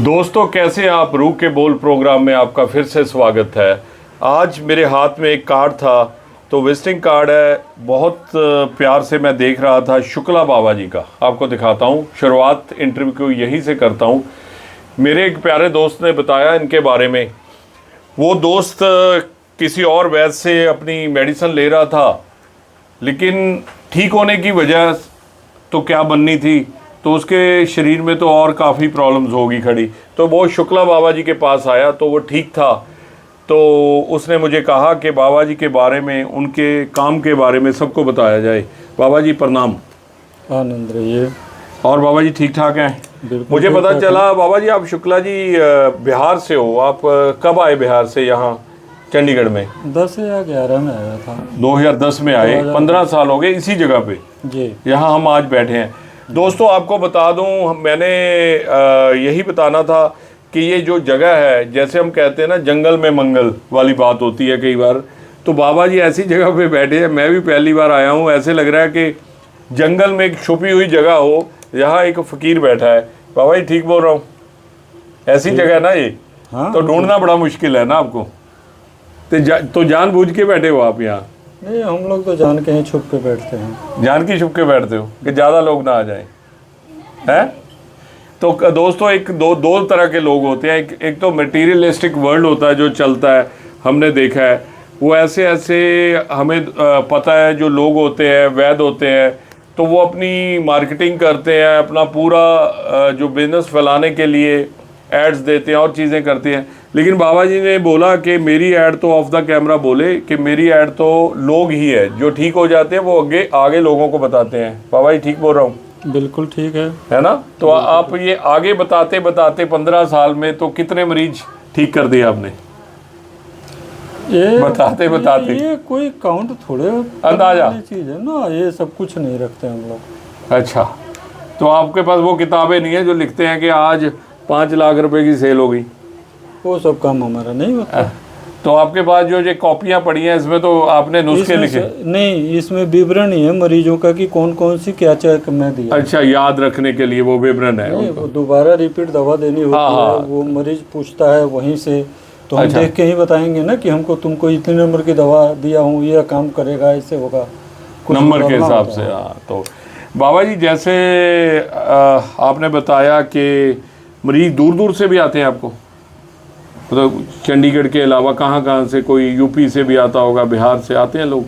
दोस्तों कैसे हैं आप। रूह के बोल प्रोग्राम में आपका फिर से स्वागत है। आज मेरे हाथ में एक कार्ड था, तो विजिटिंग कार्ड है। बहुत प्यार से मैं देख रहा था शुक्ला बाबा जी का। आपको दिखाता हूँ। शुरुआत इंटरव्यू को यहीं से करता हूँ। मेरे एक प्यारे दोस्त ने बताया इनके बारे में। वो दोस्त किसी और वैद्य से अपनी मेडिसिन ले रहा था, लेकिन ठीक होने की वजह तो क्या बननी थी, तो उसके शरीर में तो और काफ़ी प्रॉब्लम्स होगी खड़ी। तो वो शुक्ला बाबा जी के पास आया, तो वो ठीक था। तो उसने मुझे कहा कि बाबा जी के बारे में, उनके काम के बारे में सबको बताया जाए। बाबा जी प्रणाम। आनंद रहिए। और बाबा जी ठीक ठाक हैं? मुझे पता चला बाबा जी आप शुक्ला जी बिहार से हो। आप कब आए बिहार से यहाँ चंडीगढ़ में? 10 या 11 में आया था। 2010 में आए। 15 साल हो गए इसी जगह पे जी। यहाँ हम आज बैठे हैं। दोस्तों आपको बता दूं, मैंने यही बताना था कि ये जो जगह है, जैसे हम कहते हैं ना जंगल में मंगल वाली बात होती है कई बार, तो बाबा जी ऐसी जगह पे बैठे हैं। मैं भी पहली बार आया हूँ। ऐसे लग रहा है कि जंगल में एक छुपी हुई जगह हो, यहाँ एक फ़कीर बैठा है। बाबा जी ठीक बोल रहा हूँ? ऐसी जगह है ना ये? हाँ, तो ढूंढना बड़ा मुश्किल है ना आपको? तो जानबूझ के बैठे हो आप यहाँ? नहीं, हम लोग तो जान के ही छुप के बैठते हैं। जान की छुप के बैठते हो कि ज़्यादा लोग ना आ जाएं, हैं? तो दोस्तों एक दो तरह के लोग होते हैं। एक तो मटेरियलिस्टिक वर्ल्ड होता है जो चलता है, हमने देखा है। वो ऐसे हमें पता है जो लोग होते हैं, वैद्य होते हैं, तो वो अपनी मार्केटिंग करते हैं, अपना पूरा जो बिज़नेस फैलाने के लिए एड्स देते हैं और चीज़ें करते हैं। लेकिन बाबा जी ने बोला कि मेरी ऐड तो ऑफ द कैमरा बोले कि मेरी ऐड तो लोग ही है, जो ठीक हो जाते हैं वो आगे लोगों को बताते हैं। बाबा जी ठीक बोल रहा हूँ? बिल्कुल ठीक है ना? तो आप ये आगे बताते बताते 15 साल में तो कितने मरीज ठीक कर दिए आपने? ये बताते ये कोई काउंट थोड़े अंदाजा चीज़ है ना, ये सब कुछ नहीं रखते हम लोग। अच्छा, तो आपके पास वो किताबें नहीं है जो लिखते हैं कि आज 5 लाख रुपए की सेल हो गई? वो सब काम हमारा नहीं होता। तो आपके पास जो ये कॉपियाँ पड़ी हैं, इसमें तो आपने नुस्खे लिखे? नहीं, इसमें विवरण ही है मरीजों का कि कौन कौन सी क्या चेक मैं दिया। अच्छा, याद रखने के लिए वो विवरण है? नहीं, वो दोबारा रिपीट दवा देनी होती है। वो मरीज पूछता है वहीं से, तो हम देख के ही बताएंगे ना कि हमको तुमको इतने नंबर की दवा दिया हूँ, ये काम करेगा, ऐसे होगा, नंबर के हिसाब से। हाँ, तो बाबा जी जैसे आपने बताया कि मरीज दूर दूर से भी आते हैं आपको, मतलब चंडीगढ़ के अलावा कहाँ से? कोई यूपी से भी आता होगा, बिहार से आते हैं लोग?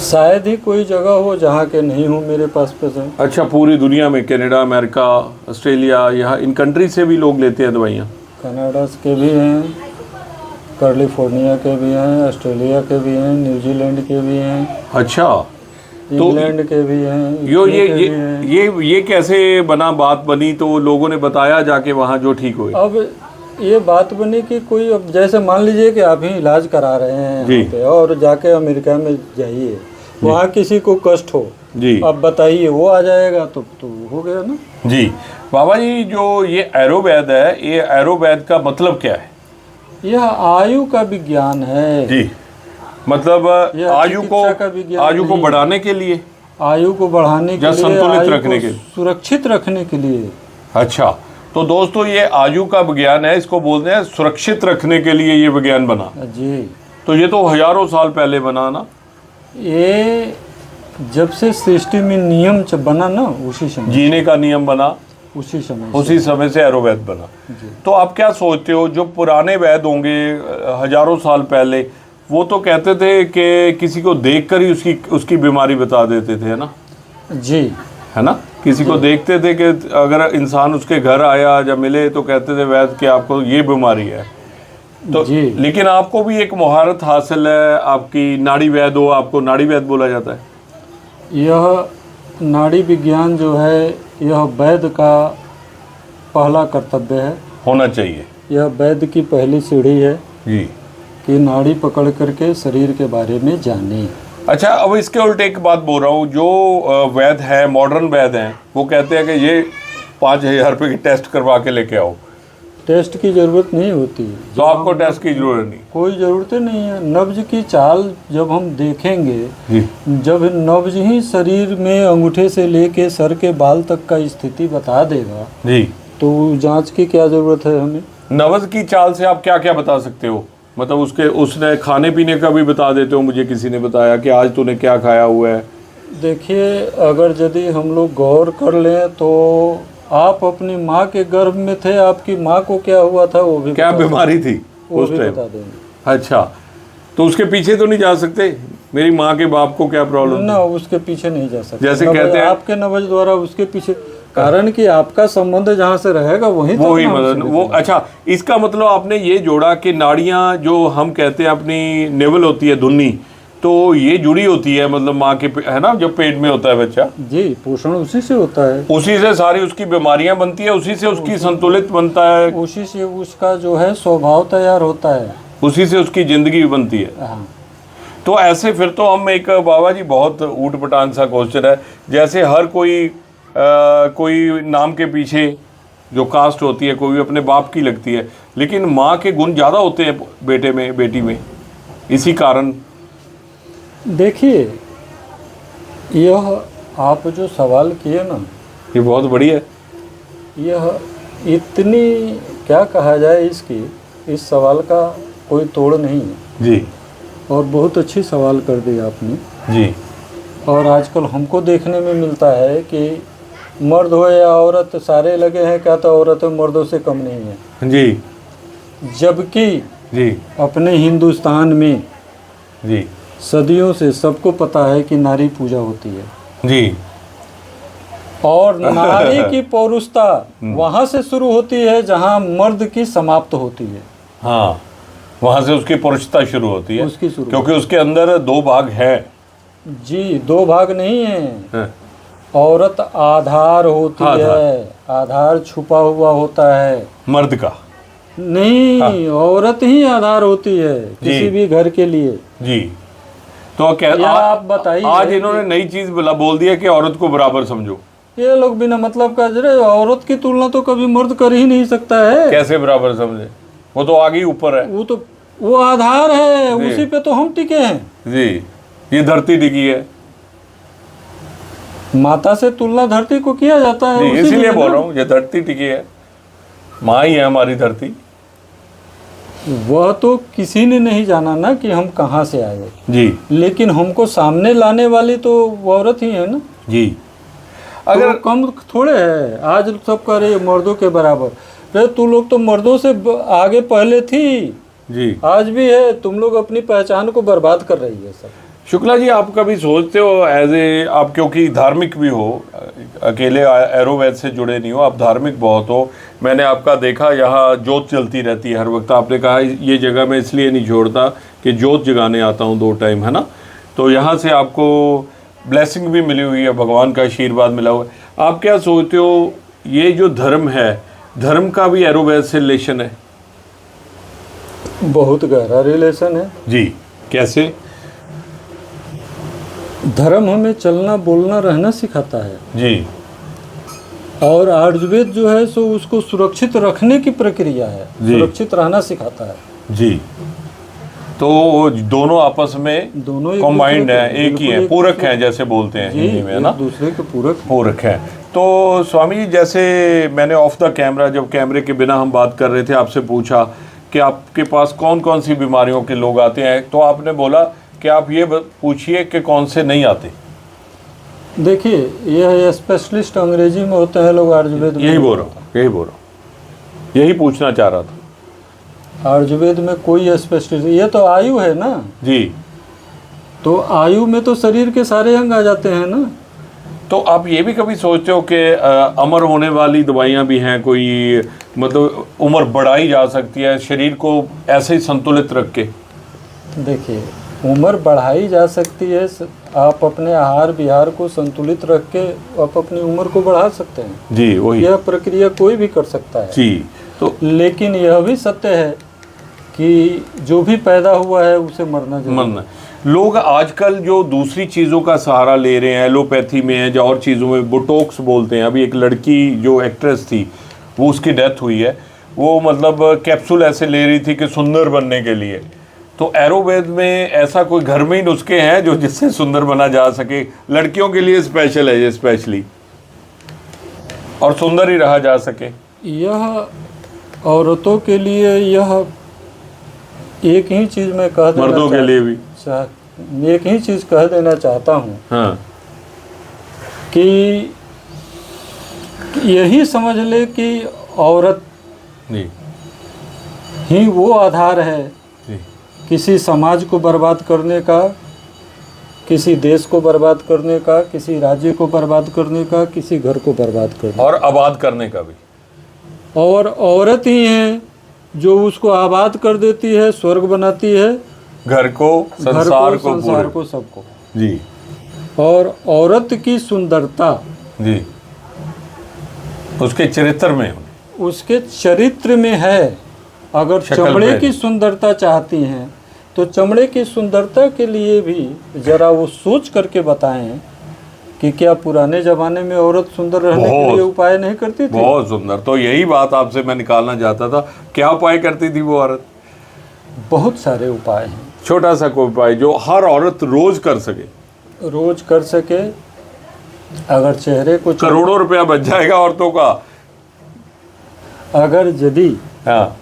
शायद ही कोई जगह हो जहाँ के नहीं हो मेरे पास पेशेंट। अच्छा, पूरी दुनिया में कनाडा, अमेरिका, ऑस्ट्रेलिया, यहाँ इन कंट्री से भी लोग लेते हैं दवाइयाँ? कनाडा के भी हैं, कैलिफोर्निया के भी हैं, ऑस्ट्रेलिया के भी हैं, न्यूजीलैंड के भी हैं। अच्छा, इंग्लैंड के भी हैं। ये कैसे बना, बात बनी? तो लोगों ने बताया जाके वहाँ जो ठीक हुए? अब ये बात बनी कि कोई, अब जैसे मान लीजिए कि आप ही इलाज करा रहे हैं यहाँ पे, और जाके अमेरिका में जाइए, वहाँ किसी को कष्ट हो जी, अब बताइए, वो आ जाएगा तो हो गया ना जी। बाबा जी जो ये आयुर्वेद है, ये आयुर्वेद का मतलब क्या है? यह आयु का विज्ञान है जी। मतलब आयु को बढ़ाने के लिए, आयु को बढ़ाने के लिए, संतुलित रखने के लिए, सुरक्षित रखने के लिए। अच्छा, तो दोस्तों ये आयु का विज्ञान है, इसको बोलते हैं सुरक्षित रखने के लिए ये विज्ञान बना जी। तो ये तो हजारों साल पहले बना ना? ये जब से सृष्टि में नियम बना ना, उसी समय जीने का नियम बना, उसी समय से आयुर्वेद बना। तो आप क्या सोचते हो, जो पुराने वैद्य होंगे हजारों साल पहले, वो तो कहते थे कि किसी को देखकर ही उसकी बीमारी बता देते थे, है ना जी? है ना? किसी को देखते थे कि अगर इंसान उसके घर आया जब मिले तो कहते थे वैद्य कि आपको ये बीमारी है तो जी। लेकिन आपको भी एक महारत हासिल है, आपकी नाड़ी वैद्य हो, आपको नाड़ी वैद्य बोला जाता है। यह नाड़ी विज्ञान जो है, यह वैद्य का पहला कर्तव्य है, होना चाहिए। यह वैद्य की पहली सीढ़ी है जी, कि नाड़ी पकड़ करके शरीर के बारे में जाने। अच्छा, अब इसके उल्टे एक बात बोल रहा हूँ, जो वैद्य है, मॉडर्न वैद्य हैं, वो कहते हैं कि ये 5,000 रुपये की टेस्ट करवा के लेके आओ, टेस्ट की ज़रूरत नहीं होती। तो आपको टेस्ट की जरूरत नहीं? कोई ज़रूरत नहीं है। नब्ज की चाल जब हम देखेंगे जी, जब नब्ज ही शरीर में अंगूठे से लेके सर के बाल तक का स्थिति बता देगा जी, तो जांच की क्या ज़रूरत है हमें। नब्ज की चाल से आप क्या क्या बता सकते हो? मतलब उसने खाने पीने का भी बता देते हो? मुझे किसी ने बताया कि आज तूने क्या खाया हुआ है। देखिए, अगर यदि हम लोग गौर कर लें तो आप अपनी माँ के गर्भ में थे, आपकी माँ को क्या हुआ था वो भी क्या बीमारी थी उस टाइम? बता देंगे। अच्छा, तो उसके पीछे तो नहीं जा सकते? मेरी माँ के बाप को क्या प्रॉब्लम ना, उसके पीछे नहीं जा सकते। जैसे कहते हैं आपके नब्ज द्वारा उसके पीछे, कारण कि आपका संबंध जहाँ से रहेगा वही मतलब वो। अच्छा, इसका मतलब आपने ये जोड़ा कि नाड़ियाँ जो हम कहते हैं अपनी नेवल होती है धुन्नी, तो ये जुड़ी होती है मतलब माँ के, है ना, जब पेट में होता है बच्चा। जी, पोषण उसी से होता है, उसी से सारी उसकी बीमारियां बनती है, उसी से उसकी संतुलित बनता है, उसी से उसका जो है स्वभाव तैयार होता है, उसी से उसकी जिंदगी बनती है। हाँ। तो ऐसे फिर तो हम एक, बाबा जी बहुत ऊट पटांग सा क्वेश्चन है, जैसे हर कोई नाम के पीछे जो कास्ट होती है कोई अपने बाप की लगती है, लेकिन माँ के गुण ज़्यादा होते हैं बेटे में बेटी में, इसी कारण। देखिए, यह आप जो सवाल किए ना, ये बहुत बढ़िया है। यह इतनी क्या कहा जाए इसकी, इस सवाल का कोई तोड़ नहीं है जी, और बहुत अच्छी सवाल कर दी आपने जी। और आजकल हमको देखने में मिलता है कि मर्द हो या औरत सारे लगे हैं क्या, तो औरतें मर्दों से कम नहीं है जी, जबकि जी, अपने हिंदुस्तान में जी, सदियों से सबको पता है कि नारी पूजा होती है जी, और नारी की पौरुषता वहाँ से शुरू होती है जहाँ मर्द की समाप्त होती है। हाँ, वहाँ से उसकी पुरुषता शुरू होती है, उसकी शुरू, क्योंकि उसके अंदर दो भाग हैं। जी, दो भाग नहीं है। औरत आधार होती है, आधार छुपा हुआ होता है मर्द का नहीं, औरत ही आधार होती है किसी भी घर के लिए। जी। तो क्या आप बताइए, आज इन्होंने नई चीज बोल दिया कि औरत को बराबर समझो। ये लोग बिना मतलब का, जरे औरत की तुलना तो कभी मर्द कर ही नहीं सकता है। कैसे बराबर समझे? वो तो आगे ऊपर है, वो आधार है, उसी पे तो हम टिके हैं जी। ये धरती टिकी है, माता से तुलना धरती को किया जाता है, इसीलिए बोल रहा हूँ ये धरती टिकी है, माँ ही है हमारी धरती। वह तो किसी ने नहीं जाना ना कि हम कहाँ से आए जी, लेकिन हमको सामने लाने वाली तो वो औरत ही है ना जी। अगर तो कम थोड़े है, आज सब कह रहे मर्दों के बराबर, अरे तू लोग तो मर्दों से आगे पहले थी जी, आज भी है। तुम लोग अपनी पहचान को बर्बाद कर रही है सब। शुक्ला जी, आप कभी सोचते हो एज ए, आप क्योंकि धार्मिक भी हो, अकेले एरोवैद से जुड़े नहीं हो, आप धार्मिक बहुत हो, मैंने आपका देखा यहाँ जोत चलती रहती है हर वक्त। आपने कहा ये जगह मैं इसलिए नहीं छोड़ता कि जोत जगाने आता हूँ 2 टाइम, है ना, तो यहाँ से आपको ब्लेसिंग भी मिली हुई है, भगवान का आशीर्वाद मिला हुआ है। आप क्या सोचते हो ये जो धर्म है, धर्म का भी एरोवैद से रिलेशन है? बहुत गहरा रिलेशन है जी। कैसे? धर्म हमें चलना बोलना रहना सिखाता है जी, और आयुर्वेद जो है सो उसको सुरक्षित रखने की प्रक्रिया है, सुरक्षित रहना सिखाता है जी। तो दोनों आपस में दोनों कॉम्बाइंड है, एक ही है, पूरक हैं जैसे बोलते हैं हिंदी में, है ना, दूसरे के पूरक हैं। तो स्वामी जी, जैसे मैंने ऑफ द कैमरा, जब कैमरे के बिना हम बात कर रहे थे, आपसे पूछा कि आपके पास कौन कौन सी बीमारियों के लोग आते हैं, तो आपने बोला कि आप ये पूछिए कि कौन से नहीं आते। देखिए, यह स्पेशलिस्ट अंग्रेजी में होते हैं लोग, आयुर्वेद में यही बोल रहा हूँ, यही पूछना चाह रहा था। आयुर्वेद में कोई स्पेशलिस्ट, ये तो आयु है ना जी, तो आयु में तो शरीर के सारे अंग आ जाते हैं ना। तो आप ये भी कभी सोचते हो कि अमर होने वाली दवाइयाँ भी हैं, कोई मतलब उम्र बढ़ाई जा सकती है शरीर को ऐसे ही संतुलित रख के? देखिए, उम्र बढ़ाई जा सकती है, आप अपने आहार विहार को संतुलित रख के आप अपनी उम्र को बढ़ा सकते हैं जी, वही यह प्रक्रिया कोई भी कर सकता है जी। तो लेकिन यह भी सत्य है कि जो भी पैदा हुआ है उसे मरना। लोग आजकल जो दूसरी चीज़ों का सहारा ले रहे हैं, एलोपैथी में है या और चीज़ों में, बोटॉक्स बोलते हैं। अभी एक लड़की जो एक्ट्रेस थी वो उसकी डेथ हुई है, वो मतलब कैप्सूल ऐसे ले रही थी कि सुंदर बनने के लिए। तो आयुर्वेद में ऐसा कोई घर में ही नुस्खे हैं जो जिससे सुंदर बना जा सके? लड़कियों के लिए स्पेशल है ये, स्पेशली, और सुंदर ही रहा जा सके। यह औरतों के लिए, यह एक ही चीज़ मैं कह देना, मर्दों के लिए भी एक ही चीज़ कह देना चाहता हूँ। हाँ। कि यही समझ ले कि औरत जी ही वो आधार है जी किसी समाज को बर्बाद करने का, किसी देश को बर्बाद करने का, किसी राज्य को बर्बाद करने का, किसी घर को बर्बाद करने और आबाद करने का भी। और औरत ही है जो उसको आबाद कर देती है, स्वर्ग बनाती है, घर को, संसार को, सबको। जी। और औरत की सुंदरता जी उसके चरित्र में, उसके चरित्र में है। अगर चमड़े की सुंदरता चाहती हैं तो चमड़े की सुंदरता के लिए भी जरा वो सोच करके बताएं कि क्या पुराने जमाने में औरत सुंदर रहने के लिए उपाय नहीं करती थी? बहुत सुंदर। तो यही बात आपसे मैं निकालना चाहता था, क्या उपाय करती थी वो औरत? बहुत सारे उपाय हैं। छोटा सा कोई उपाय जो हर औरत रोज कर सके? रोज कर सके, अगर चेहरे को करोड़ों रुपया बच जाएगा औरतों का। अगर यदि हाँ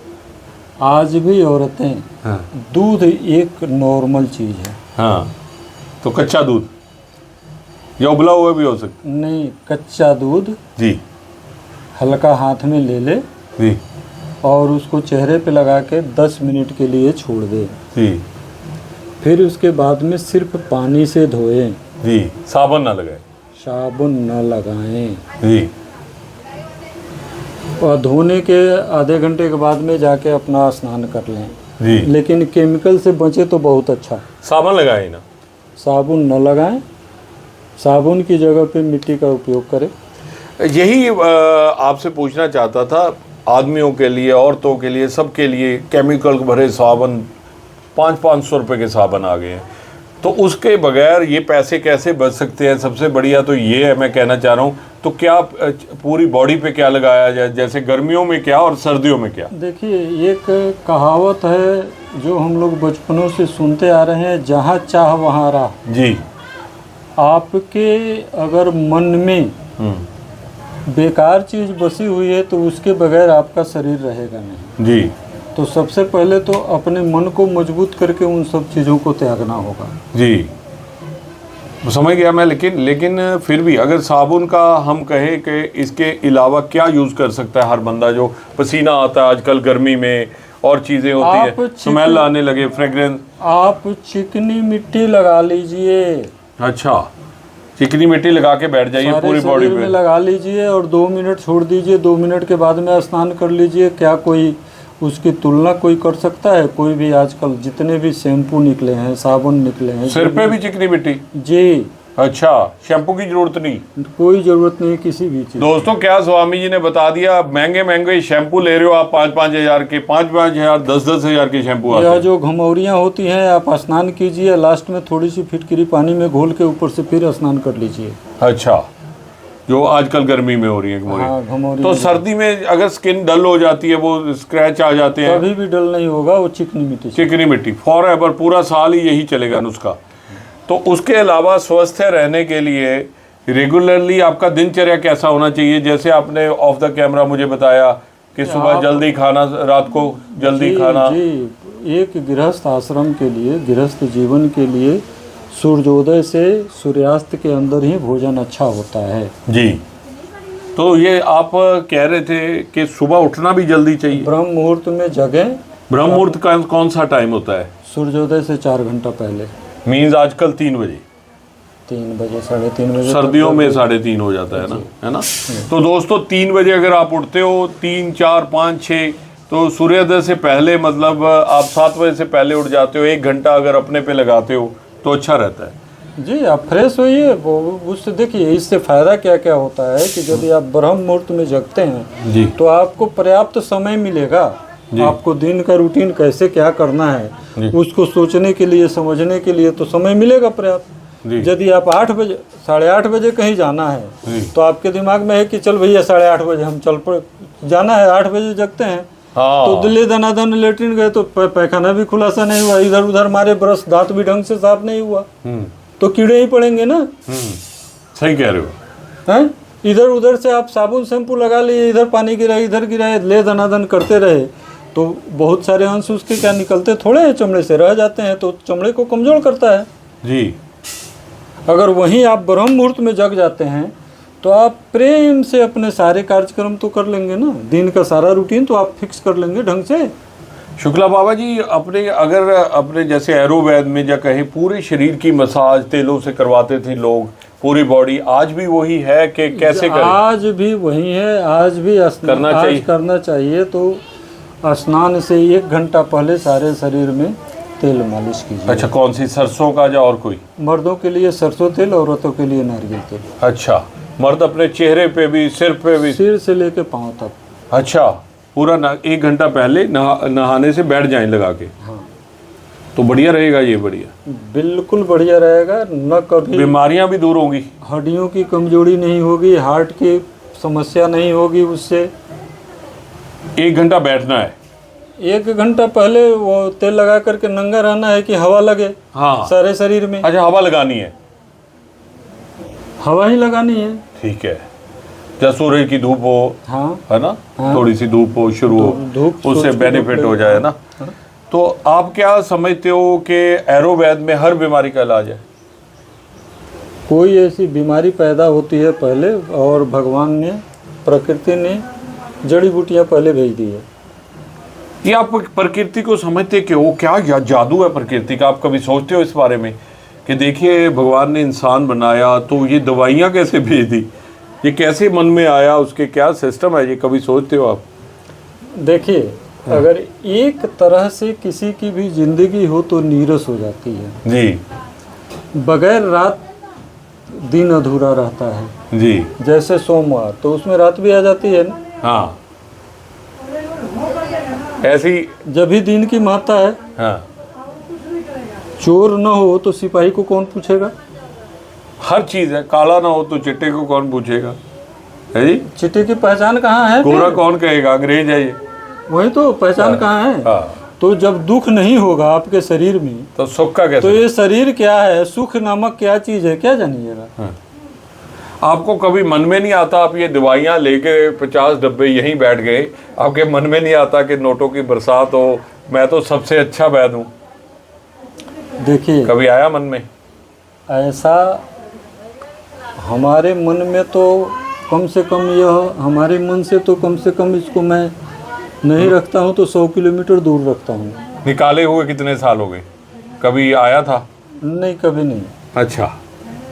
आज भी औरतें, हाँ दूध एक नॉर्मल चीज़ है। हाँ, तो कच्चा दूध या उबला हुआ भी हो सकता? नहीं, कच्चा दूध जी हल्का हाथ में ले ले जी और उसको चेहरे पे लगा के 10 मिनट के लिए छोड़ दे जी। फिर उसके बाद में सिर्फ पानी से धोएं जी, साबुन ना लगाए? साबुन न लगाएं जी। और धोने के आधे घंटे के बाद में जाके अपना स्नान कर लें जी। लेकिन केमिकल से बचे तो बहुत अच्छा। साबुन लगाए ना? साबुन न लगाएं, साबुन की जगह पे मिट्टी का उपयोग करें। यही आपसे पूछना चाहता था, आदमियों के लिए, औरतों के लिए, सबके लिए केमिकल भरे साबुन, 500-500 रुपये के साबुन आ गए हैं, तो उसके बगैर ये पैसे कैसे बच सकते हैं? सबसे बढ़िया तो ये है, मैं कहना चाह रहा हूँ, तो क्या पूरी बॉडी पे क्या लगाया जाए, जैसे गर्मियों में क्या और सर्दियों में क्या? देखिए, एक कहावत है जो हम लोग बचपनों से सुनते आ रहे हैं, जहाँ चाह वहाँ राह। जी। आपके अगर मन में बेकार चीज़ बसी हुई है तो उसके बगैर आपका शरीर रहेगा नहीं। जी। तो सबसे पहले तो अपने मन को मजबूत करके उन सब चीज़ों को त्यागना होगा। जी, समझ गया मैं। लेकिन फिर भी अगर साबुन का हम कहें कि इसके अलावा क्या यूज़ कर सकता है हर बंदा? जो पसीना आता है आजकल गर्मी में और चीज़ें होती है, स्मेल आने लगे, फ्रेग्रेंस। आप चिकनी मिट्टी लगा लीजिए। अच्छा, चिकनी मिट्टी लगा के बैठ जाइए पूरी बॉडी पे, लगा लीजिए और 2 मिनट छोड़ दीजिए। 2 मिनट के बाद में स्नान कर लीजिए। क्या कोई उसकी तुलना कोई कर सकता है? कोई भी आजकल जितने भी शैम्पू निकले हैं, साबुन निकले हैं, सिर पे भी चिकनी मिट्टी? जी। अच्छा, शैम्पू की जरूरत नहीं? कोई जरूरत नहीं किसी भी चीज। दोस्तों, क्या स्वामी जी ने बता दिया, महंगे शैम्पू ले रहे हो आप, 5-5 हज़ार के, 5-5 हज़ार, 10-10 हज़ार के शैम्पू आते हैं। यह जो घमौरियाँ होती हैं, आप स्नान कीजिए, लास्ट में थोड़ी सी फिटकरी पानी में घोल के ऊपर से फिर स्नान कर लीजिए। अच्छा, जो आजकल गर्मी में हो रही है घमौरी। तो सर्दी में अगर स्किन डल हो जाती है, वो स्क्रैच आ जाते हैं, कभी भी डल नहीं होगा। वो चिकनी मिट्टी फॉरएवर, पूरा साल ही यही चलेगा नुस्खा। तो उसके अलावा स्वस्थ रहने के लिए रेगुलरली आपका दिनचर्या कैसा होना चाहिए? जैसे आपने ऑफ द कैमरा मुझे बताया कि सुबह जल्दी खाना, रात को जल्दी खाना। जी, एक गृहस्थ आश्रम के लिए, गृहस्थ जीवन के लिए सूर्योदय से सूर्यास्त के अंदर ही भोजन अच्छा होता है। जी। तो ये आप कह रहे थे कि सुबह उठना भी जल्दी चाहिए? ब्रह्म मुहूर्त में जगें। ब्रह्म मुहूर्त का कौन सा टाइम होता है? सूर्योदय से 4 घंटा पहले। मीन्स आजकल 3 बजे? 3 बजे, 3:30 बजे। सर्दियों में 3:30 हो जाता है ना, है ना? तो दोस्तों, 3 बजे अगर आप उठते हो, 3, 4, 5, 6, तो सूर्योदय से पहले, मतलब आप 7 बजे से पहले उठ जाते हो, 1 घंटा अगर अपने पे लगाते हो तो अच्छा रहता है। जी, आप फ्रेश होइए। उससे देखिए, इससे फ़ायदा क्या क्या होता है कि यदि आप ब्रह्म मुहूर्त में जगते हैं जी, तो आपको पर्याप्त समय मिलेगा। आपको दिन का रूटीन कैसे क्या करना है उसको सोचने के लिए, समझने के लिए तो समय मिलेगा पर्याप्त। यदि आप 8 बजे, 8:30 बजे कहीं जाना है तो आपके दिमाग में है कि चल भैया 8:30 बजे हम चल पड़े, जाना है, 8 बजे जगते हैं हाँ। तो दिल्ली दनादन लेटरिन गए तो पैखाना भी खुलासा नहीं हुआ, इधर उधर मारे ब्रश, दांत भी ढंग से साफ नहीं हुआ, तो कीड़े ही पड़ेंगे ना। सही कह रहे हो। हैं, इधर उधर से आप साबुन शैम्पू लगा लिए, इधर पानी गिराए इधर गिराए, ले दनादन करते रहे, तो बहुत सारे अंश उसके क्या निकलते थोड़े हैं, चमड़े से रह जाते हैं, तो चमड़े को कमजोर करता है जी। अगर वहीं आप ब्रह्म मुहूर्त में जग जाते हैं तो आप प्रेम से अपने सारे कार्यक्रम तो कर लेंगे ना, दिन का सारा रूटीन तो आप फिक्स कर लेंगे ढंग से। शुक्ला बाबा जी, अपने अगर अपने जैसे एरोवैद में या कहीं पूरे शरीर की मसाज तेलों से करवाते थे लोग, पूरी बॉडी, आज भी वही है कि कैसे करें? आज भी वही है, आज भी करना चाहिए। तो स्नान से 1 घंटा पहले सारे शरीर में तेल मालिश कीजिए। अच्छा, कौन सी, सरसों का या और कोई? मर्दों के लिए सरसों तेल, औरतों के लिए नारियल तेल। अच्छा, मर्द अपने चेहरे पे भी, सिर पे भी? सिर से लेके पाँव तक। अच्छा, पूरा 1 घंटा पहले नहाने से बैठ जाएं लगा के? हाँ। तो बढ़िया रहेगा ये? बढ़िया, बिल्कुल बढ़िया रहेगा। न कभी बीमारियां भी दूर होंगी, हड्डियों की कमजोरी नहीं होगी, हार्ट की समस्या नहीं होगी उससे। 1 घंटा बैठना है? 1 घंटा पहले वो तेल लगा करके नंगा रहना है कि हवा लगे। हाँ, सारे शरीर में। अच्छा, हवा लगानी है? हवा ही लगानी है। ठीक है, जब सूरज की धूप हो, हाँ, है ना, हाँ। थोड़ी सी धूप हो, शुरू हो, धूप उससे बेनिफिट हो जाए ना। हाँ। तो आप क्या समझते हो कि एरोवैद में हर बीमारी का इलाज है? कोई ऐसी बीमारी पैदा होती है पहले, और भगवान ने, प्रकृति ने जड़ी बूटियां पहले भेज दी है। ये आप प्रकृति को समझते कि वो क्या जादू है प्रकृति का? आप कभी सोचते हो इस बारे में कि देखिए भगवान ने इंसान बनाया तो ये दवाइयाँ कैसे भेज दी, ये कैसे मन में आया, उसके क्या सिस्टम है, ये कभी सोचते हो आप? देखिए, अगर एक तरह से किसी की भी जिंदगी हो तो नीरस हो जाती है जी। बगैर रात दिन अधूरा रहता है जी। जैसे सोमवार, तो उसमें रात भी आ जाती है ना। हाँ, ऐसी जब भी दिन की महत्ता है। हाँ, चोर न हो तो सिपाही को कौन पूछेगा? हर चीज है, काला ना हो तो चिट्टे को कौन पूछेगा, है जी? चिट्टे की पहचान कहाँ है? गोरा कौन कहेगा, अंग्रेज है ये? वही तो पहचान कहाँ है? हाँ। तो जब दुख नहीं होगा आपके शरीर में तो सुख का कैसे? तो ये शरीर क्या है, सुख नामक क्या चीज है, क्या जानिएगा? हाँ। आपको कभी मन में नहीं आता, आप ये दवाइयाँ लेके 50 डब्बे यहीं बैठ गए, आपके मन में नहीं आता कि नोटों की बरसात हो, मैं तो सबसे अच्छा वैद हूँ? देखिए, कभी आया मन में ऐसा? हमारे मन में तो कम से कम, यह हमारे मन से तो कम से कम इसको मैं नहीं रखता हूँ तो 100 किलोमीटर दूर रखता हूँ। निकाले हुए कितने साल हो गए? कभी आया था? नहीं, कभी नहीं। अच्छा,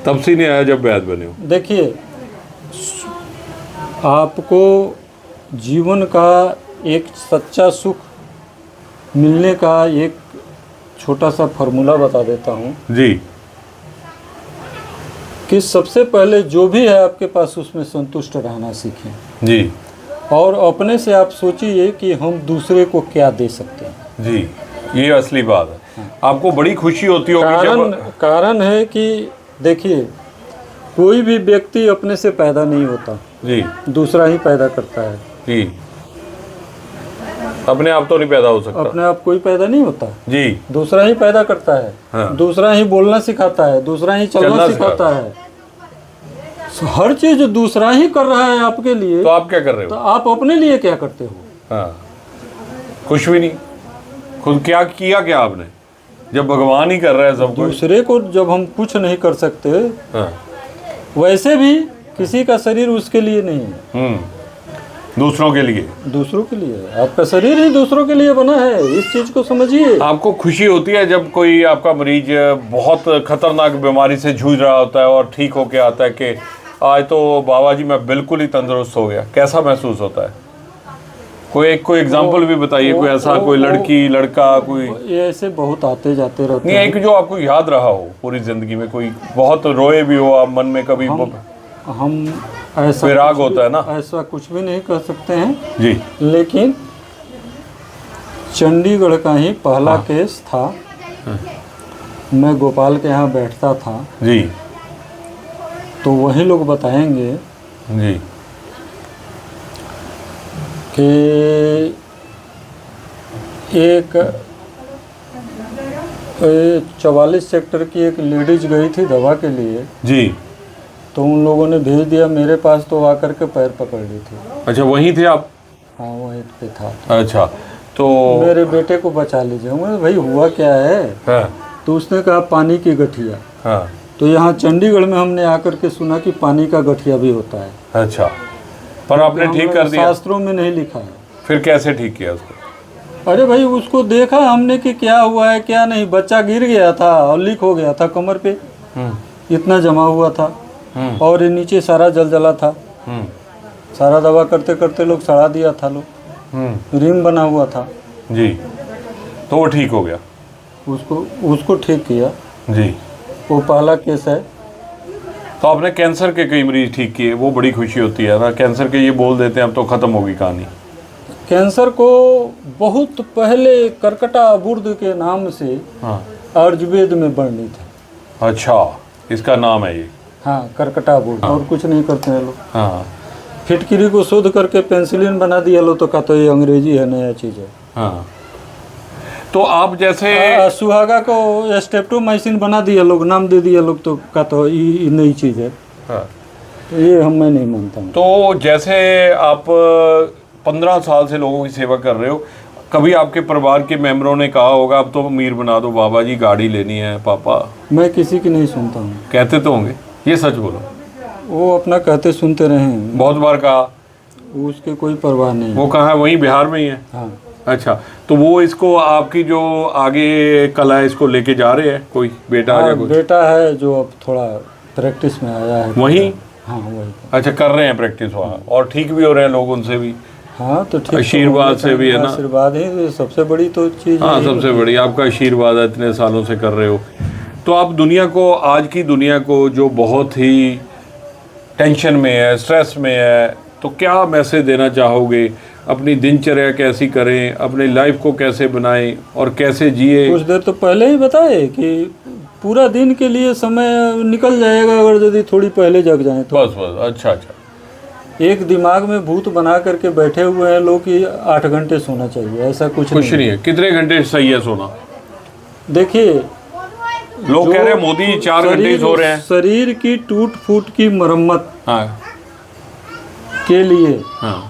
तब से नहीं आया जब वैद बने हो? देखिए, आपको जीवन का एक सच्चा सुख मिलने का एक छोटा सा फार्मूला बता देता हूँ जी। कि सबसे पहले जो भी है आपके पास उसमें संतुष्ट रहना सीखें जी। और अपने से आप सोचिए कि हम दूसरे को क्या दे सकते हैं। जी, ये असली बात है। आपको बड़ी खुशी होती होगी कारण है कि देखिए, कोई भी व्यक्ति अपने से पैदा नहीं होता जी, दूसरा ही पैदा करता है जी। अपने आप तो नहीं पैदा हो सकता, अपने आप कोई पैदा नहीं होता जी, दूसरा ही पैदा करता है। हाँ। दूसरा ही बोलना सिखाता है, दूसरा ही चलना सिखाता है, हर चीज दूसरा ही कर रहा है आपके लिए। तो आप क्या कर रहे हो? तो आप अपने लिए क्या करते हो? हाँ, कुछ भी नहीं। खुद क्या किया, क्या आपने, जब भगवान ही कर रहा है सब कुछ? दूसरे को जब हम कुछ नहीं कर सकते, हाँ। वैसे भी किसी का शरीर उसके लिए नहीं है, दूसरों के लिए। दूसरों के लिए आपका शरीर ही दूसरों के लिए बना है, इस चीज को समझिए। आपको खुशी होती है जब कोई आपका मरीज बहुत खतरनाक बीमारी से जूझ रहा होता है और ठीक होके आता है कि आज तो बाबा जी मैं बिल्कुल ही तंदुरुस्त हो गया? कैसा महसूस होता है? कोई एग्जांपल भी बताइए, कोई ऐसा, कोई लड़की लड़का, कोई? ये ऐसे बहुत आते जाते रहते नहीं, एक जो आपको याद रहा हो पूरी जिंदगी में, कोई बहुत रोए भी हो आप मन में कभी? हम ऐसा विराग होता है ना, ऐसा कुछ भी नहीं कर सकते हैं जी। लेकिन चंडीगढ़ का ही पहला केस था। मैं गोपाल के यहाँ बैठता था जी, तो वही लोग बताएंगे जी, कि एक 44 सेक्टर की एक लेडीज गई थी दवा के लिए जी, तो उन लोगों ने भेज दिया मेरे पास, तो आकर के पैर पकड़ ली थी। अच्छा, वहीं थे आप? हाँ, वहीं पे था। अच्छा, तो मेरे बेटे को बचा लीजिए। मैं भाई हुआ क्या है? हाँ, तो उसने कहा पानी की गठिया। हाँ, तो यहाँ चंडीगढ़ में हमने आकर के सुना कि पानी का गठिया भी होता है। अच्छा, पर आपने ठीक कर दिया? शास्त्रों में नहीं लिखा है। फिर कैसे ठीक किया उसको? अरे भाई उसको देखा हमने कि क्या हुआ है क्या नहीं। बच्चा गिर गया था और लीक हो गया था कमर पे, इतना जमा हुआ था, और ये नीचे सारा जलजला था। सारा दवा करते करते लोग सड़ा दिया था, लोग रिंग बना हुआ था जी, तो वो ठीक हो गया? उसको ठीक किया जी। वो पहला केस है। तो आपने कैंसर के कई मरीज ठीक किए, वो बड़ी खुशी होती है ना। कैंसर के ये बोल देते हैं अब तो ख़त्म होगी कहानी। कैंसर को बहुत पहले करकटा बुर्द के नाम से हाँ, आयुर्वेद में वर्णित है। अच्छा, इसका नाम है ये? हाँ, करकटा बुर्द। और कुछ नहीं करते हैं लोग। हाँ, फिटकिरी को शोध करके पेंसिलिन बना दिया लो, तो कहते ये अंग्रेजी है, नया चीज़ है। हाँ, तो आप जैसे सुहागा को स्टेप्टोमाइसिन बना दिया लोग, नाम दे दिया लोग, तो कहते ये नई चीज़ है। हाँ, तो ये मैं नहीं मानता हूँ। तो जैसे आप 15 साल से लोगों की सेवा कर रहे हो, कभी आपके परिवार के मेंबरों ने कहा होगा अब तो अमीर बना दो बाबा जी, गाड़ी लेनी है पापा? मैं किसी की नहीं सुनता हूँ। कहते तो होंगे, ये सच बोलो। वो अपना कहते सुनते रहे हैं, बहुत बार कहा, उसके कोई परवाह नहीं। वो कहाँ है? वहीं बिहार में ही है? हाँ। अच्छा, तो वो इसको आपकी जो आगे कला है इसको लेके जा रहे हैं? कोई बेटा हाँ, या कोई? बेटा है जो अब थोड़ा प्रैक्टिस में आया है। वहीं? हाँ, वही। अच्छा, कर रहे हैं प्रैक्टिस वहाँ, और ठीक भी हो रहे हैं लोग उनसे भी? हाँ, तो ठीक। आशीर्वाद से भी है ना? आशीर्वाद ही सबसे बड़ी तो चीज़। हाँ, सबसे बड़ी आपका आशीर्वाद है, इतने सालों से कर रहे हो। तो आप दुनिया को, आज की दुनिया को जो बहुत ही टेंशन में है, स्ट्रेस में है, तो क्या मैसेज देना चाहोगे? अपनी दिनचर्या कैसी करें, अपनी लाइफ को कैसे बनाएं और कैसे जिए? कुछ देर तो पहले ही बताए कि पूरा दिन के लिए समय निकल जाएगा अगर यदि थोड़ी पहले जग जाएं तो। बस बस, अच्छा अच्छा। एक दिमाग में भूत बना करके बैठे हुए हैं लोग कि 8 घंटे सोना चाहिए, ऐसा कुछ नहीं है। कितने घंटे सही है सोना? देखिए, लोग कह रहे हैं मोदी जी 4 घंटे ही सो रहे हैं। शरीर की टूट फूट की मरम्मत हाँ, के लिए हाँ,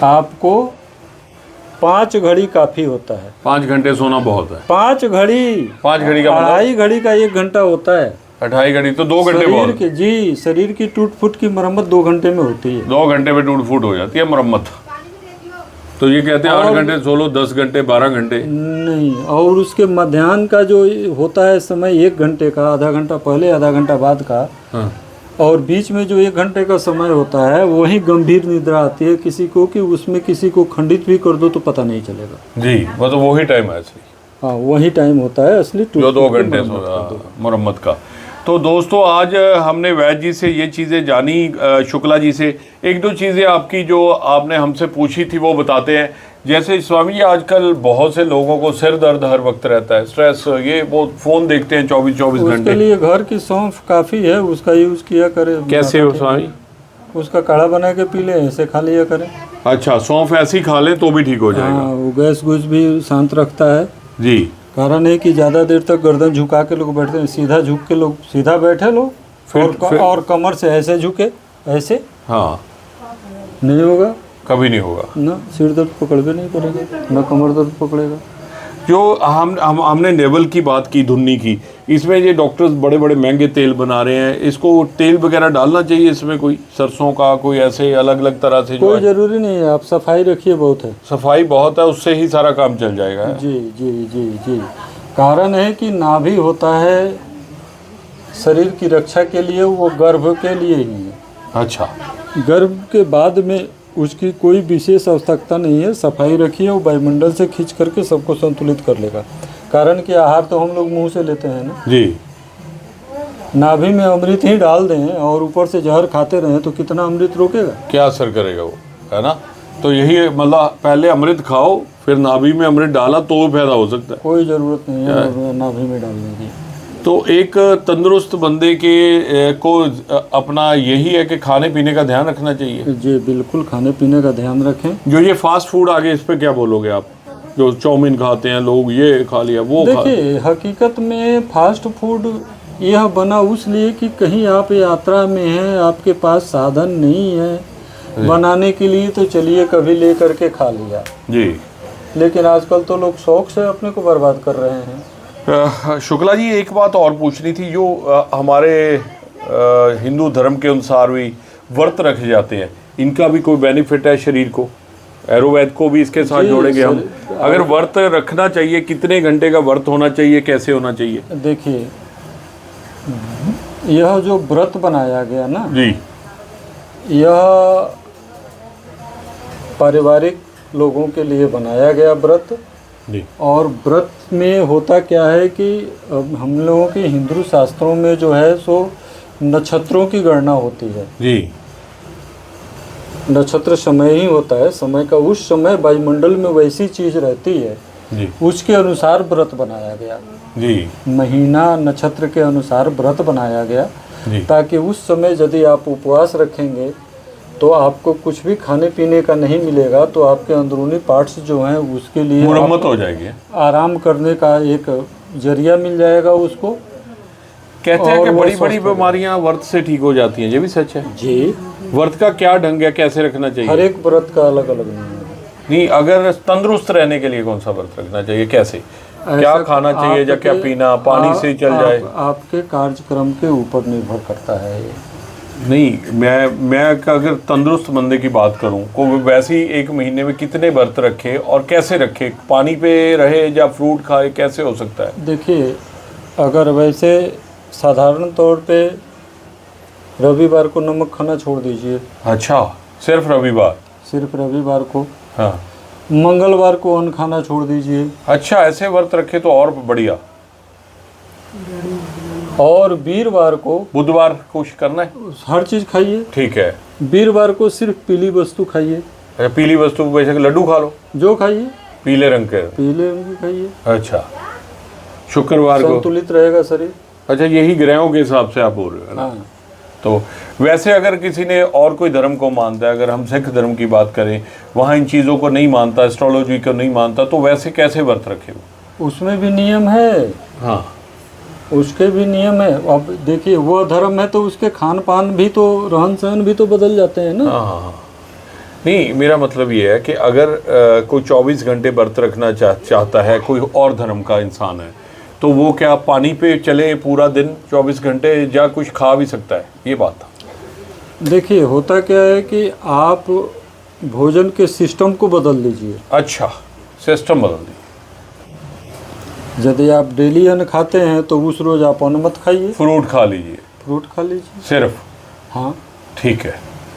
आपको 5 घड़ी काफी होता है। 5 घंटे सोना बहुत है। 5 घड़ी? 5 घड़ी का मतलब? 2.5 घड़ी का 1 घंटा होता है। 2.5 घड़ी तो 2 घंटे बहुत के जी, शरीर की टूट फूट की मरम्मत 2 घंटे में होती है। 2 घंटे में टूट फूट हो जाती है मरम्मत। तो ये कहते हैं 8 घंटे सो लो, 10 घंटे, 12 घंटे नहीं। और उसके मध्याह्न का जो होता है समय 1 घंटे का, आधा घंटा पहले आधा घंटा बाद का। हाँ, और बीच में जो 1 घंटे का समय होता है वही गंभीर निद्रा आती है किसी को, कि उसमें किसी को खंडित भी कर दो तो पता नहीं चलेगा जी। मतलब वही टाइम है असली? हाँ, वही टाइम होता है असली जो 2 घंटे मरम्मत का। तो दोस्तों, आज हमने वैद्य जी से ये चीज़ें जानी, शुक्ला जी से। 1-2 चीज़ें आपकी जो आपने हमसे पूछी थी वो बताते हैं। जैसे स्वामी जी, आजकल बहुत से लोगों को सिर दर्द हर वक्त रहता है, स्ट्रेस, ये वो फ़ोन देखते हैं 24-24 घंटे। उसके लिए घर की सौंफ काफ़ी है, उसका यूज़ किया करें। कैसे हो स्वामी? उसका काढ़ा बना के पी लें, ऐसे खा लिया करें। अच्छा, सौंफ ऐसी खा लें तो भी ठीक हो जाएगा? हाँ, वो गैस गुस भी शांत रखता है जी। कारण है कि ज़्यादा देर तक गर्दन झुका के लोग बैठते हैं। सीधा झुक के लोग सीधा बैठे लोग, और कमर से ऐसे झुके, ऐसे हाँ, नहीं होगा, कभी नहीं होगा ना सिर दर्द पकड़े नहीं पड़ेगा, ना कमर दर्द पकड़ेगा। जो हमने नेवल की बात की, धुन्नी की, इसमें ये डॉक्टर्स बड़े बड़े महंगे तेल बना रहे हैं, इसको तेल वगैरह डालना चाहिए इसमें? कोई सरसों का, कोई ऐसे अलग अलग तरह से? कोई ज़रूरी नहीं है, आप सफाई रखिए, बहुत है सफाई बहुत है, उससे ही सारा काम चल जाएगा। जी जी जी जी। कारण है कि नाभि होता है शरीर की रक्षा के लिए, वो गर्भ के लिए ही है। अच्छा, गर्भ के बाद में उसकी कोई विशेष आवश्यकता नहीं है। सफाई रखिए, वो वायुमंडल से खींच करके सबको संतुलित कर लेगा। कारण कि आहार तो हम लोग मुंह से लेते हैं ना जी। नाभि में अमृत ही डाल दें और ऊपर से जहर खाते रहें तो कितना अमृत रोकेगा? क्या असर करेगा वो, है ना? तो यही मतलब पहले अमृत खाओ, फिर नाभि में अमृत डाला तो फायदा हो सकता है। कोई ज़रूरत नहीं है नाभि में डालने की। तो एक तंदुरुस्त बंदे के को अपना यही है कि खाने पीने का ध्यान रखना चाहिए। जी बिल्कुल, खाने पीने का ध्यान रखें। जो ये फास्ट फूड आ गए, इस पे क्या बोलोगे आप? जो चाउमीन खाते हैं लोग, ये खा लिया वो देखिए, हकीकत में फास्ट फूड यह बना उसलिए कि कहीं आप यात्रा में हैं, आपके पास साधन नहीं है बनाने के लिए, तो चलिए कभी ले करके खा लिया जी। लेकिन आजकल तो लोग शौक से अपने को बर्बाद कर रहे हैं। शुक्ला जी, एक बात और पूछनी थी। जो हमारे हिंदू धर्म के अनुसार भी व्रत रखे जाते हैं, इनका भी कोई बेनिफिट है शरीर को? आयुर्वेद को भी इसके साथ जोड़ेंगे हम। अगर व्रत रखना चाहिए, कितने घंटे का व्रत होना चाहिए, कैसे होना चाहिए? देखिए, यह जो व्रत बनाया गया ना जी, यह पारिवारिक लोगों के लिए बनाया गया व्रत जी। और व्रत में होता क्या है कि अब हम लोगों के हिंदू शास्त्रों में जो है सो नक्षत्रों की गणना होती है जी। नक्षत्र समय ही होता है, समय का उस समय वायुमंडल में वैसी चीज रहती है जी। उसके अनुसार व्रत बनाया गया जी। महीना नक्षत्र के अनुसार व्रत बनाया गया जी। ताकि उस समय यदि आप उपवास रखेंगे तो आपको कुछ भी खाने पीने का नहीं मिलेगा, तो आपके अंदरूनी पार्ट्स जो हैं उसके लिए मुरम्मत हो जाएगी, आराम करने का एक जरिया मिल जाएगा उसको। कहते हैं कि बड़ी बड़ी बीमारियां व्रत से ठीक हो जाती हैं, ये भी सच है जी। व्रत का क्या ढंग है, कैसे रखना चाहिए? हर एक व्रत का अलग अलग नियम है। नहीं, अगर तंदुरुस्त रहने के लिए कौन सा व्रत रखना चाहिए, कैसे, क्या खाना चाहिए या क्या पीना, पानी से चल जाए? आपके कार्यक्रम के ऊपर निर्भर करता है ये। नहीं, मैं अगर तंदुरुस्त बंदे की बात करूं, को वैसे ही एक महीने में कितने व्रत रखे और कैसे रखे? पानी पे रहे या फ्रूट खाए, कैसे हो सकता है? देखिए, अगर वैसे साधारण तौर पे रविवार को नमक खाना छोड़ दीजिए। अच्छा, सिर्फ रविवार? सिर्फ रविवार को। हाँ। मंगलवार को अन्न खाना छोड़ दीजिए। अच्छा, ऐसे व्रत रखे तो और बढ़िया। और वीरवार को, बुधवार कुछ करना है? हर चीज खाइए। ठीक है। वीरवार को सिर्फ पीली वस्तु खाइए। पीली वस्तु वैसे लड्डू खा लो, जो खाइए पीले रंग के। पीले रंग की खाइए। अच्छा। शुक्रवार को संतुलित रहेगा शरीर। अच्छा, यही ग्रहों के हिसाब से आप बोल रहे हो ना? हाँ। तो वैसे अगर किसी ने और कोई धर्म को मानता है, अगर हम सिख धर्म की बात करें, वहाँ इन चीज़ों को नहीं मानता, एस्ट्रोलॉजी को नहीं मानता, तो वैसे कैसे व्रत रखे वो? उसमें भी नियम है। हाँ, उसके भी नियम है। अब देखिए, वो धर्म है तो उसके खान पान भी तो, रहन सहन भी तो बदल जाते हैं ना। हाँ। नहीं, मेरा मतलब ये है कि अगर कोई 24 घंटे व्रत रखना चाहता है, कोई और धर्म का इंसान है, तो वो क्या पानी पे चले पूरा दिन 24 घंटे, या कुछ खा भी सकता है? ये बात था। देखिए, होता क्या है कि आप भोजन के सिस्टम को बदल लीजिए। अच्छा, सिस्टम बदल दी। यदि आप डेली अन्न खाते हैं तो उस रोज आप अन्न मत खाइए, फ्रूट खा लीजिए। फ्रूट खा लीजिए सिर्फ? हाँ, ठीक है,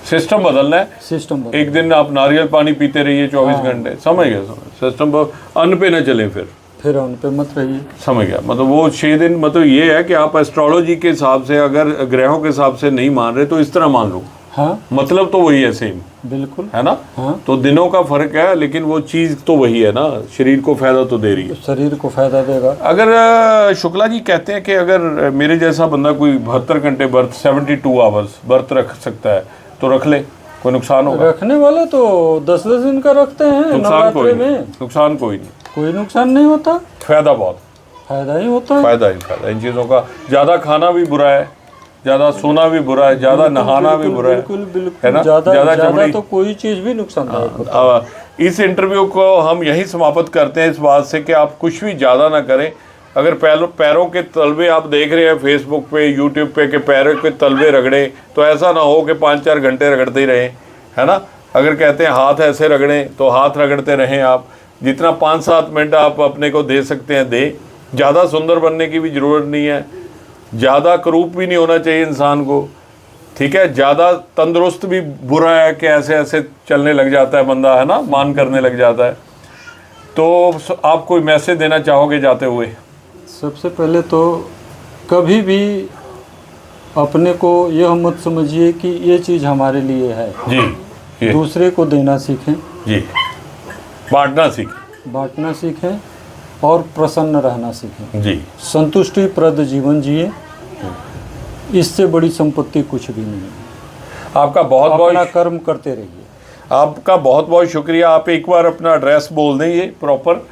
सिस्टम बदलना है। सिस्टम बदल। एक दिन आप नारियल पानी पीते रहिए 24 घंटे, समझ गया? सिस्टम अन्न पे न चले, फिर अन्न पे मत रहिए। समझ गया। मतलब वो 6 दिन, मतलब ये है कि आप एस्ट्रोलॉजी के हिसाब से, अगर ग्रहों के हिसाब से नहीं मान रहे तो इस तरह मान लो। हाँ, मतलब तो वही है, सेम, बिल्कुल है ना? हाँ। तो दिनों का फर्क है, लेकिन वो चीज़ तो वही है ना, शरीर को फायदा तो दे रही है। शरीर को फायदा देगा। अगर शुक्ला जी कहते हैं कि अगर मेरे जैसा बंदा कोई 72 घंटे व्रत, 72 आवर्स व्रत रख सकता है, तो रख ले, कोई नुकसान होगा? रखने वाले तो 10-10 दिन का रखते हैं नवरात्रि में। नुकसान कोई नहीं, कोई नुकसान नहीं होता, फायदा बहुत, फायदा ही होता है। फायदा ही फायदा। इन चीज़ों का ज़्यादा खाना भी बुरा है, ज़्यादा सोना भी बुरा है, ज़्यादा नहाना भी बुरा है, बिल्कुल बिल्कुल, है ना? ज़्यादा तो कोई चीज़ भी नुकसानदायक होता है। इस इंटरव्यू को हम यही समाप्त करते हैं इस बात से कि आप कुछ भी ज़्यादा ना करें। अगर पैरों के तलवे आप देख रहे हैं फेसबुक पे, यूट्यूब पे, कि पैरों के तलवे रगड़े, तो ऐसा ना हो कि 5-4 घंटे रगड़ते ही रहें, है ना? अगर कहते हैं हाथ ऐसे रगड़ें, तो हाथ रगड़ते रहें आप। जितना 5-7 मिनट आप अपने को दे सकते हैं दें। ज़्यादा सुंदर बनने की भी ज़रूरत नहीं है, ज़्यादा करूप भी नहीं होना चाहिए इंसान को, ठीक है? ज़्यादा तंदुरुस्त भी बुरा है कि ऐसे ऐसे चलने लग जाता है बंदा, है ना, मान करने लग जाता है। तो आप कोई मैसेज देना चाहोगे जाते हुए? सबसे पहले तो कभी भी अपने को यह मत समझिए कि ये चीज़ हमारे लिए है जी। दूसरे को देना सीखें जी, बांटना सीखें। बांटना सीखें और प्रसन्न रहना सीखें जी। संतुष्टि प्रद जीवन जिए, इससे बड़ी संपत्ति कुछ भी नहीं है। आपका बहुत अपना बहुत कर्म करते रहिए। आपका बहुत बहुत शुक्रिया। आप एक बार अपना एड्रेस बोल दें ये प्रॉपर,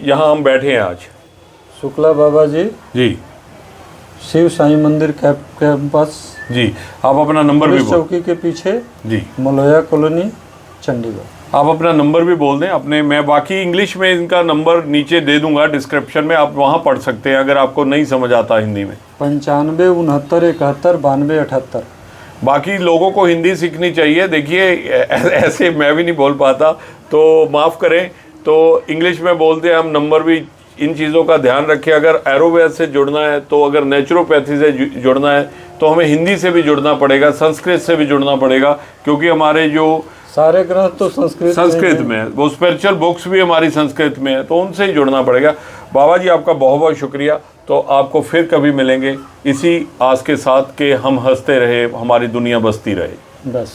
यहाँ हम बैठे हैं आज। शुक्ला बाबा जी जी शिव साई मंदिर कैंपस जी। आप अपना नंबर भी पुलिस बोल चौकी के पीछे जी, मलोया कॉलोनी, चंडीगढ़। आप अपना नंबर भी बोल दें अपने। मैं बाकी इंग्लिश में इनका नंबर नीचे दे दूंगा डिस्क्रिप्शन में, आप वहाँ पढ़ सकते हैं अगर आपको नहीं समझ आता हिंदी में। 95 69 71 92 78। बाकी लोगों को हिंदी सीखनी चाहिए। देखिए ऐसे मैं भी नहीं बोल पाता, तो माफ़ करें। तो इंग्लिश में बोलते हैं हम, नंबर भी। इन चीज़ों का ध्यान रखें। अगर एरोवेद से जुड़ना है, तो अगर नेचुरोपैथी से जुड़ना है, तो हमें हिंदी से भी जुड़ना पड़ेगा, संस्कृत से भी जुड़ना पड़ेगा, क्योंकि हमारे जो सारे ग्रंथ तो संस्कृत में है, वो स्पिरिचुअल बुक्स भी हमारी संस्कृत में है, तो उनसे ही जुड़ना पड़ेगा। बाबा जी आपका बहुत बहुत शुक्रिया। तो आपको फिर कभी मिलेंगे इसी आस के साथ कि हम हंसते रहे, हमारी दुनिया बसती रहे। बस।